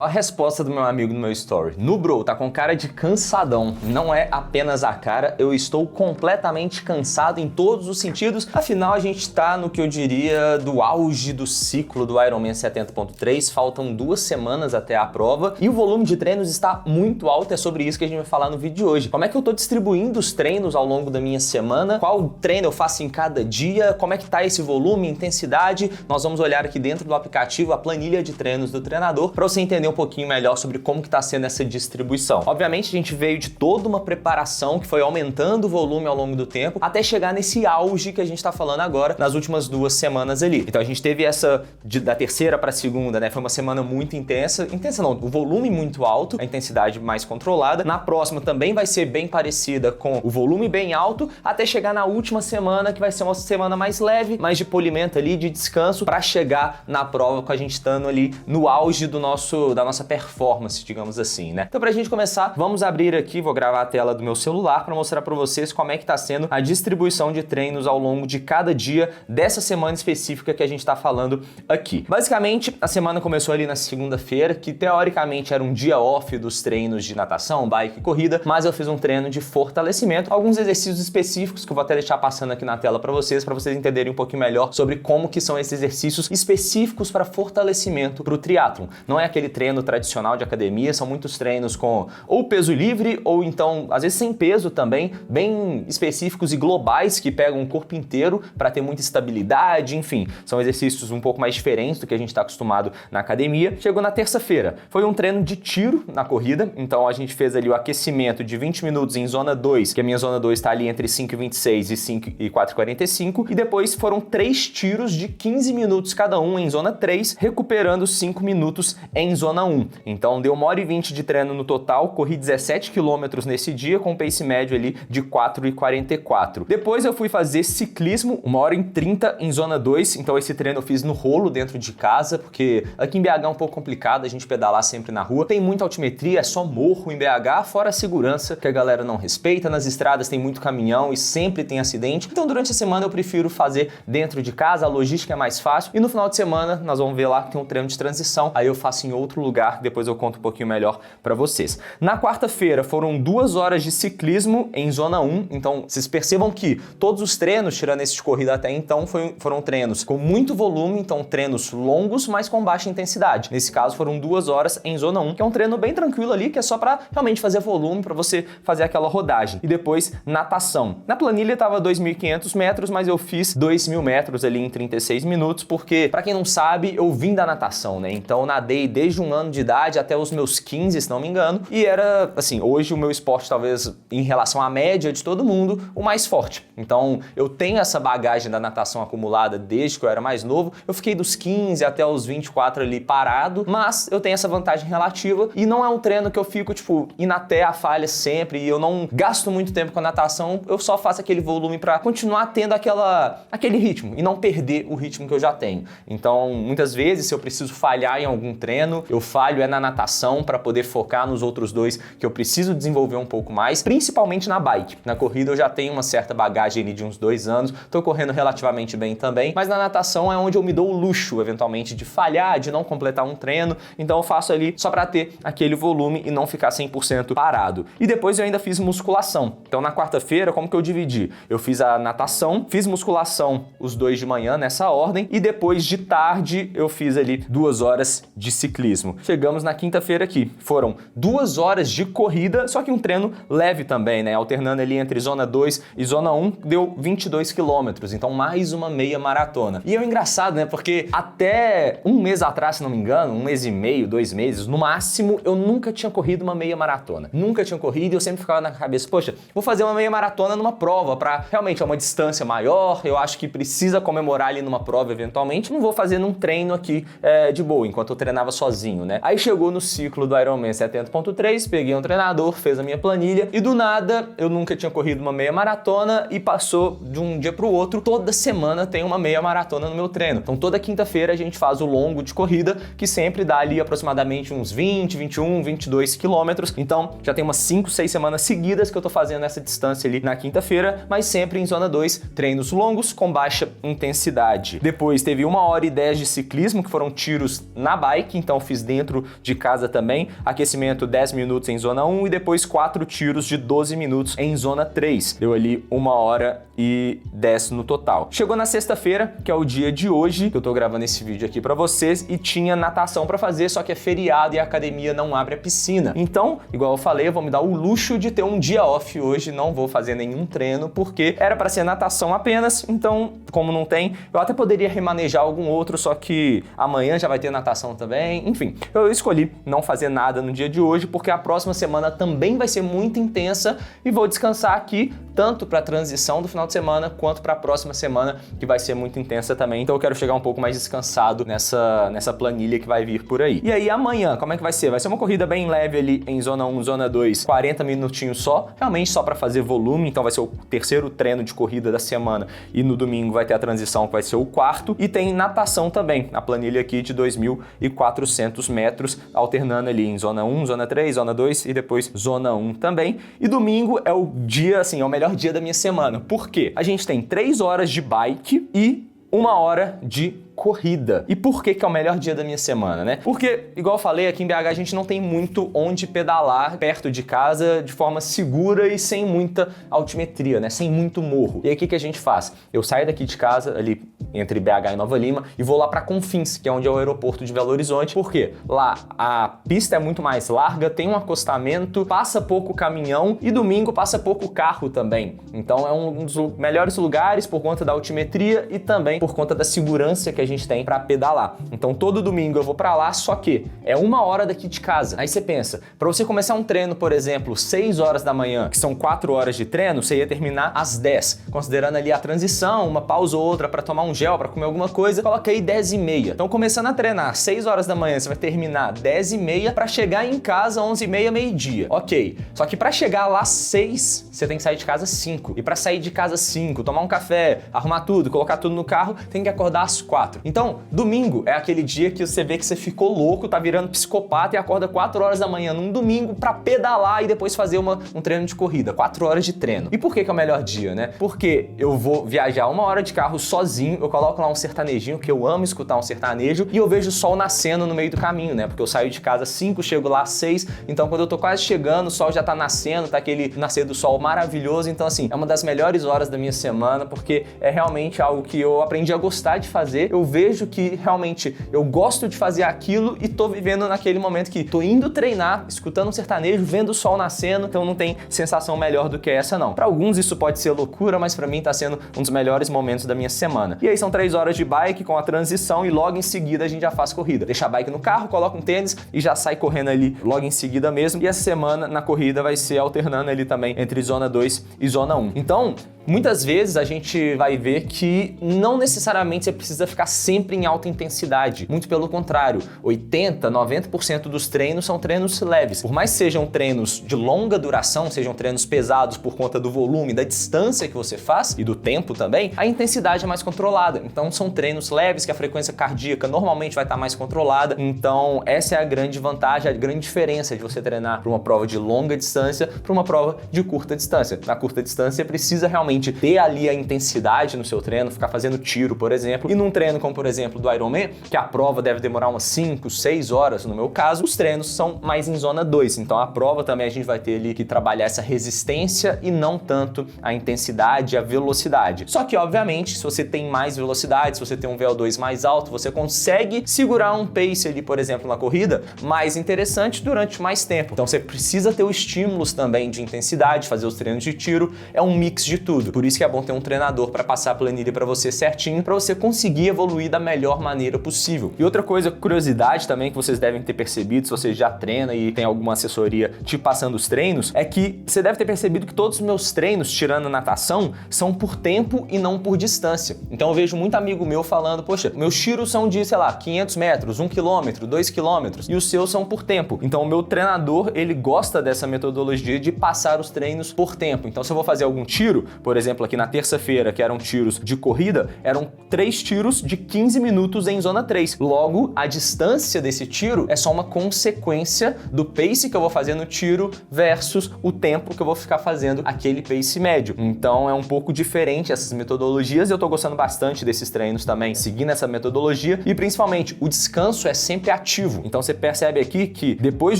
A resposta do meu amigo no meu story. Nu bro, tá com cara de cansadão. Não é apenas a cara, eu estou completamente cansado em todos os sentidos. Afinal, a gente tá no que eu diria do auge do ciclo do Ironman 70.3. Faltam 2 semanas até a prova e o volume de treinos está muito alto. É sobre isso que a gente vai falar no vídeo de hoje. Como é que eu tô distribuindo os treinos ao longo da minha semana? Qual treino eu faço em cada dia? Como é que tá esse volume, intensidade? Nós vamos olhar aqui dentro do aplicativo a planilha de treinos do treinador para você entender um pouquinho melhor sobre como que está sendo essa distribuição. Obviamente a gente veio de toda uma preparação que foi aumentando o volume ao longo do tempo até chegar nesse auge que a gente está falando agora nas últimas 2 semanas ali. Então a gente teve essa da terceira para a segunda, né? Foi uma semana muito intensa. Intensa não, o volume muito alto, a intensidade mais controlada. Na próxima também vai ser bem parecida com o volume bem alto até chegar na última semana que vai ser uma semana mais leve, mais de polimento ali, de descanso para chegar na prova com a gente estando ali no auge da nossa performance, digamos assim, né? Então pra gente começar, vamos abrir aqui, vou gravar a tela do meu celular para mostrar para vocês como é que tá sendo a distribuição de treinos ao longo de cada dia dessa semana específica que a gente tá falando aqui. Basicamente, a semana começou ali na segunda-feira, que teoricamente era um dia off dos treinos de natação, bike e corrida, mas eu fiz um treino de fortalecimento, alguns exercícios específicos que eu vou até deixar passando aqui na tela para vocês entenderem um pouquinho melhor sobre como que são esses exercícios específicos para fortalecimento para o triatlon. Não é aquele treino tradicional de academia, são muitos treinos com ou peso livre ou então, às vezes sem peso também, bem específicos e globais que pegam o corpo inteiro para ter muita estabilidade, enfim, são exercícios um pouco mais diferentes do que a gente está acostumado na academia. Chegou na terça-feira, foi um treino de tiro na corrida, então a gente fez ali o aquecimento de 20 minutos em zona 2, que a minha zona 2 está ali entre 5,26 e 4,45, e depois foram 3 tiros de 15 minutos cada um em zona 3, recuperando 5 minutos em zona 1. Então deu 1h20 de treino no total, corri 17 km nesse dia com um pace médio ali de 4,44. Depois eu fui fazer ciclismo, 1h30 em zona 2, então esse treino eu fiz no rolo dentro de casa, porque aqui em BH é um pouco complicado a gente pedalar sempre na rua, tem muita altimetria, é só morro em BH, fora a segurança que a galera não respeita, nas estradas tem muito caminhão e sempre tem acidente, então durante a semana eu prefiro fazer dentro de casa, a logística é mais fácil, e no final de semana nós vamos ver lá que tem um treino de transição, aí eu faço em outro lugar, depois eu conto um pouquinho melhor para vocês. Na quarta-feira foram 2 horas de ciclismo em zona 1, então vocês percebam que todos os treinos, tirando esse de corrida até então, foram treinos com muito volume, então treinos longos, mas com baixa intensidade. Nesse caso foram 2 horas em zona 1, que é um treino bem tranquilo ali, que é só para realmente fazer volume, para você fazer aquela rodagem. E depois natação. Na planilha tava 2.500 metros, mas eu fiz 2.000 metros ali em 36 minutos, porque, para quem não sabe, eu vim da natação, né? Então eu nadei desde 1 ano de idade até os meus 15, se não me engano, e era, assim, hoje o meu esporte talvez em relação à média de todo mundo, o mais forte. Então eu tenho essa bagagem da natação acumulada desde que eu era mais novo, eu fiquei dos 15 até os 24 ali parado, mas eu tenho essa vantagem relativa e não é um treino que eu fico, tipo, indo até a falha sempre e eu não gasto muito tempo com a natação, eu só faço aquele volume para continuar tendo aquele ritmo e não perder o ritmo que eu já tenho. Então, muitas vezes, se eu preciso falhar em algum treino, eu falho na natação para poder focar nos outros 2 que eu preciso desenvolver um pouco mais, principalmente na bike. Na corrida eu já tenho uma certa bagagem ali de uns 2 anos, tô correndo relativamente bem também, mas na natação é onde eu me dou o luxo, eventualmente, de falhar, de não completar um treino, então eu faço ali só para ter aquele volume e não ficar 100% parado. E depois eu ainda fiz musculação. Então na quarta-feira, como que eu dividi? Eu fiz a natação, fiz musculação os 2 de manhã nessa ordem e depois de tarde eu fiz ali 2 horas de ciclismo. Chegamos na quinta-feira aqui, foram 2 horas de corrida, só que um treino leve também, né? Alternando ali entre zona 2 e zona 1, deu 22 quilômetros, então mais uma meia maratona. E é engraçado, né? Porque até 1 mês atrás, se não me engano, 1 mês e meio, 2 meses, no máximo, eu nunca tinha corrido uma meia maratona. Nunca tinha corrido e eu sempre ficava na cabeça, poxa, vou fazer uma meia maratona numa prova pra realmente é uma distância maior, eu acho que precisa comemorar ali numa prova eventualmente, não vou fazer num treino aqui de boa, enquanto eu treinava sozinho, né? Aí chegou no ciclo do Ironman 70.3, peguei um treinador, fez a minha planilha e do nada eu nunca tinha corrido uma meia maratona e passou de um dia pro outro, toda semana tem uma meia maratona no meu treino. Então toda quinta-feira a gente faz o longo de corrida, que sempre dá ali aproximadamente uns 20, 21, 22 quilômetros. Então já tem umas 5, 6 semanas seguidas que eu tô fazendo essa distância ali na quinta-feira, mas sempre em zona 2, treinos longos com baixa intensidade. Depois teve 1h10 de ciclismo, que foram tiros na bike, então fiz dentro de casa também. Aquecimento 10 minutos em zona 1 e depois 4 tiros de 12 minutos em zona 3. Deu ali 1h10 no total. Chegou na sexta-feira, que é o dia de hoje, que eu tô gravando esse vídeo aqui pra vocês, e tinha natação pra fazer, só que é feriado e a academia não abre a piscina. Então, igual eu falei, eu vou me dar o luxo de ter um dia off hoje, não vou fazer nenhum treino, porque era pra ser natação apenas, então, como não tem, eu até poderia remanejar algum outro, só que amanhã já vai ter natação também, enfim. Eu escolhi não fazer nada no dia de hoje, porque a próxima semana também vai ser muito intensa e vou descansar aqui, tanto para a transição do final de semana, quanto para a próxima semana, que vai ser muito intensa também. Então eu quero chegar um pouco mais descansado nessa planilha que vai vir por aí. E aí amanhã, como é que vai ser? Vai ser uma corrida bem leve ali em zona 1, zona 2, 40 minutinhos só, realmente só para fazer volume, então vai ser o terceiro treino de corrida da semana e no domingo vai ter a transição que vai ser o quarto, e tem natação também, a planilha aqui de 2.400 metros, alternando ali em zona 1, zona 3, zona 2 e depois zona 1 também. E domingo é o dia, assim, é o melhor dia da minha semana. Por quê? A gente tem 3 horas de bike e 1 hora de corrida. E por que é o melhor dia da minha semana, né? Porque, igual eu falei, aqui em BH a gente não tem muito onde pedalar perto de casa de forma segura e sem muita altimetria, né? Sem muito morro. E aí o que a gente faz? Eu saio daqui de casa, ali entre BH e Nova Lima, e vou lá para Confins, que é onde é o aeroporto de Belo Horizonte. Por quê? Lá a pista é muito mais larga, tem um acostamento, passa pouco caminhão e domingo passa pouco carro também. Então é um dos melhores lugares por conta da altimetria e também por conta da segurança que a gente tem para pedalar. Então todo domingo eu vou para lá, só que é 1 hora daqui de casa. Aí você pensa, para você começar um treino, por exemplo, 6 horas da manhã, que são 4 horas de treino, você ia terminar às 10, considerando ali a transição, uma pausa ou outra para tomar um gel, para comer alguma coisa, coloca aí 10h30. Então começando a treinar 6 horas da manhã, você vai terminar 10h30 para chegar em casa 11h30, meio-dia. Ok, só que para chegar lá 6, você tem que sair de casa 5. E para sair de casa 5, tomar um café, arrumar tudo, colocar tudo no carro, tem que acordar às 4. Então, domingo é aquele dia que você vê que você ficou louco, tá virando psicopata e acorda 4 horas da manhã num domingo para pedalar e depois fazer um treino de corrida. 4 horas de treino. E por que é o melhor dia, né? Porque eu vou viajar 1 hora de carro sozinho, eu coloco lá um sertanejinho, que eu amo escutar um sertanejo, e eu vejo o sol nascendo no meio do caminho, né? Porque eu saio de casa às 5, chego lá às 6, então quando eu tô quase chegando, o sol já tá nascendo, tá aquele nascer do sol maravilhoso. Então assim, é uma das melhores horas da minha semana, porque é realmente algo que eu aprendi a gostar de fazer. Eu vejo que realmente eu gosto de fazer aquilo e tô vivendo naquele momento que tô indo treinar, escutando um sertanejo, vendo o sol nascendo, então não tem sensação melhor do que essa não. Para alguns isso pode ser loucura, mas para mim tá sendo um dos melhores momentos da minha semana. E aí são 3 horas de bike com a transição e logo em seguida a gente já faz corrida. Deixa a bike no carro, coloca um tênis e já sai correndo ali logo em seguida mesmo. E essa semana na corrida vai ser alternando ali também entre zona 2 e zona 1. Então, muitas vezes a gente vai ver que não necessariamente você precisa ficar sempre em alta intensidade. Muito pelo contrário, 80%, 90% dos treinos são treinos leves. Por mais que sejam treinos de longa duração, sejam treinos pesados por conta do volume, da distância que você faz e do tempo também, a intensidade é mais controlada. Então são treinos leves que a frequência cardíaca normalmente vai estar mais controlada. Então essa é a grande vantagem, a grande diferença de você treinar para uma prova de longa distância para uma prova de curta distância. Na curta distância você precisa realmente ter ali a intensidade no seu treino, ficar fazendo tiro, por exemplo. E num treino como, por exemplo, do Ironman, que a prova deve demorar umas 5, 6 horas, no meu caso, os treinos são mais em zona 2. Então a prova também a gente vai ter ali que trabalhar essa resistência e não tanto a intensidade, a velocidade. Só que, obviamente, se você tem mais velocidade, se você tem um VO2 mais alto, você consegue segurar um pace ali, por exemplo, na corrida, mais interessante durante mais tempo. Então você precisa ter os estímulos também de intensidade, fazer os treinos de tiro, é um mix de tudo. Por isso que é bom ter um treinador para passar a planilha para você certinho, para você conseguir evoluir da melhor maneira possível. E outra coisa, curiosidade também que vocês devem ter percebido, se você já treina e tem alguma assessoria te passando os treinos, é que você deve ter percebido que todos os meus treinos, tirando natação, são por tempo e não por distância. Então eu vejo muito amigo meu falando, poxa, meus tiros são de, sei lá, 500 metros, 1 km, 2 km, e os seus são por tempo. Então o meu treinador, ele gosta dessa metodologia de passar os treinos por tempo. Então se eu vou fazer algum tiro, por por exemplo, aqui na terça-feira, que eram tiros de corrida, eram 3 tiros de 15 minutos em zona 3. Logo, a distância desse tiro é só uma consequência do pace que eu vou fazer no tiro versus o tempo que eu vou ficar fazendo aquele pace médio. Então é um pouco diferente essas metodologias e eu tô gostando bastante desses treinos também, seguindo essa metodologia, e principalmente o descanso é sempre ativo. Então você percebe aqui que depois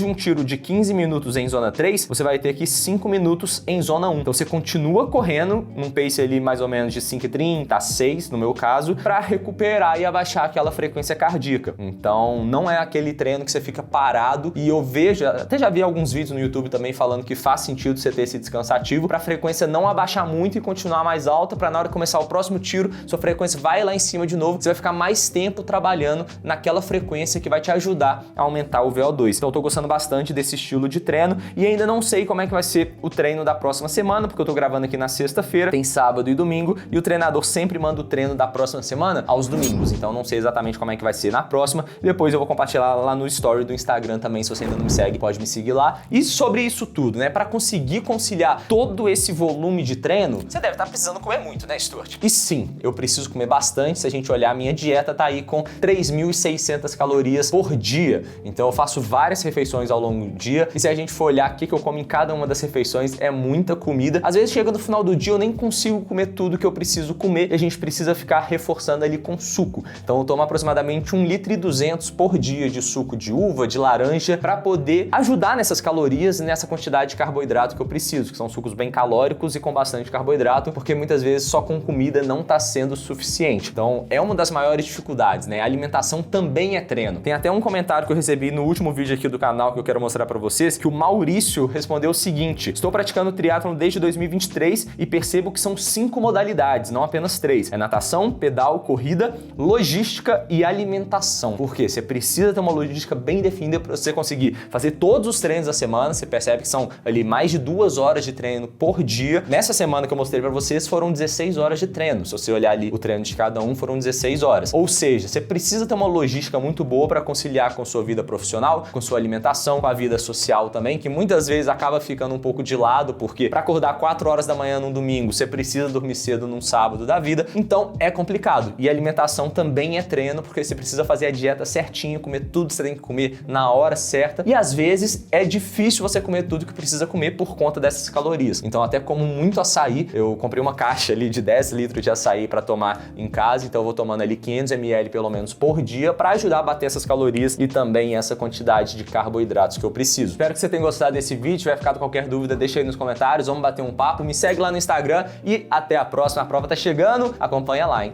de um tiro de 15 minutos em zona 3, você vai ter aqui 5 minutos em zona 1. Então você continua correndo num pace ali mais ou menos de 5,30 a 6, no meu caso, para recuperar e abaixar aquela frequência cardíaca. Então não é aquele treino que você fica parado, e eu vejo, até já vi alguns vídeos no YouTube também falando que faz sentido você ter esse descanso ativo para a frequência não abaixar muito e continuar mais alta, para na hora de começar o próximo tiro, sua frequência vai lá em cima de novo, você vai ficar mais tempo trabalhando naquela frequência que vai te ajudar a aumentar o VO2. Então eu tô gostando bastante desse estilo de treino e ainda não sei como é que vai ser o treino da próxima semana, porque eu tô gravando aqui na sexta-feira, tem sábado e domingo, e o treinador sempre manda o treino da próxima semana aos domingos, então não sei exatamente como é que vai ser na próxima. Depois eu vou compartilhar lá no story do Instagram também, se você ainda não me segue, pode me seguir lá. E sobre isso tudo, né, para conseguir conciliar todo esse volume de treino, você deve estar precisando comer muito, né, Stuart? E sim, eu preciso comer bastante. Se a gente olhar, a minha dieta tá aí com 3.600 calorias por dia, então eu faço várias refeições ao longo do dia, e se a gente for olhar o que eu como em cada uma das refeições, é muita comida. Às vezes chega no final do dia eu nem consigo comer tudo que eu preciso comer, e a gente precisa ficar reforçando ali com suco. Então eu tomo aproximadamente 1,2 litro por dia de suco de uva, de laranja, para poder ajudar nessas calorias e nessa quantidade de carboidrato que eu preciso, que são sucos bem calóricos e com bastante carboidrato, porque muitas vezes só com comida não tá sendo suficiente. Então é uma das maiores dificuldades, né? A alimentação também é treino. Tem até um comentário que eu recebi no último vídeo aqui do canal que eu quero mostrar para vocês, que o Maurício respondeu o seguinte: estou praticando triatlon desde 2023 e percebo que são 5 modalidades, não apenas 3. É natação, pedal, corrida, logística e alimentação. Por quê? Você precisa ter uma logística bem definida para você conseguir fazer todos os treinos da semana. Você percebe que são ali mais de 2 horas de treino por dia. Nessa semana que eu mostrei para vocês foram 16 horas de treino. Se você olhar ali o treino de cada um, foram 16 horas. Ou seja, você precisa ter uma logística muito boa para conciliar com sua vida profissional, com sua alimentação, com a vida social também, que muitas vezes acaba ficando um pouco de lado, porque para acordar 4 horas da manhã num domingo, você precisa dormir cedo num sábado da vida, então é complicado. E alimentação também é treino, porque você precisa fazer a dieta certinho, comer tudo que você tem que comer na hora certa, e às vezes é difícil você comer tudo que precisa comer por conta dessas calorias. Então até como muito açaí, eu comprei uma caixa ali de 10 litros de açaí para tomar em casa, então eu vou tomando ali 500 ml pelo menos por dia para ajudar a bater essas calorias e também essa quantidade de carboidratos que eu preciso. Espero que você tenha gostado desse vídeo. Se tiver ficado qualquer dúvida, deixa aí nos comentários, vamos bater um papo, me segue lá no Instagram e até a próxima. A prova tá chegando, acompanha lá, hein?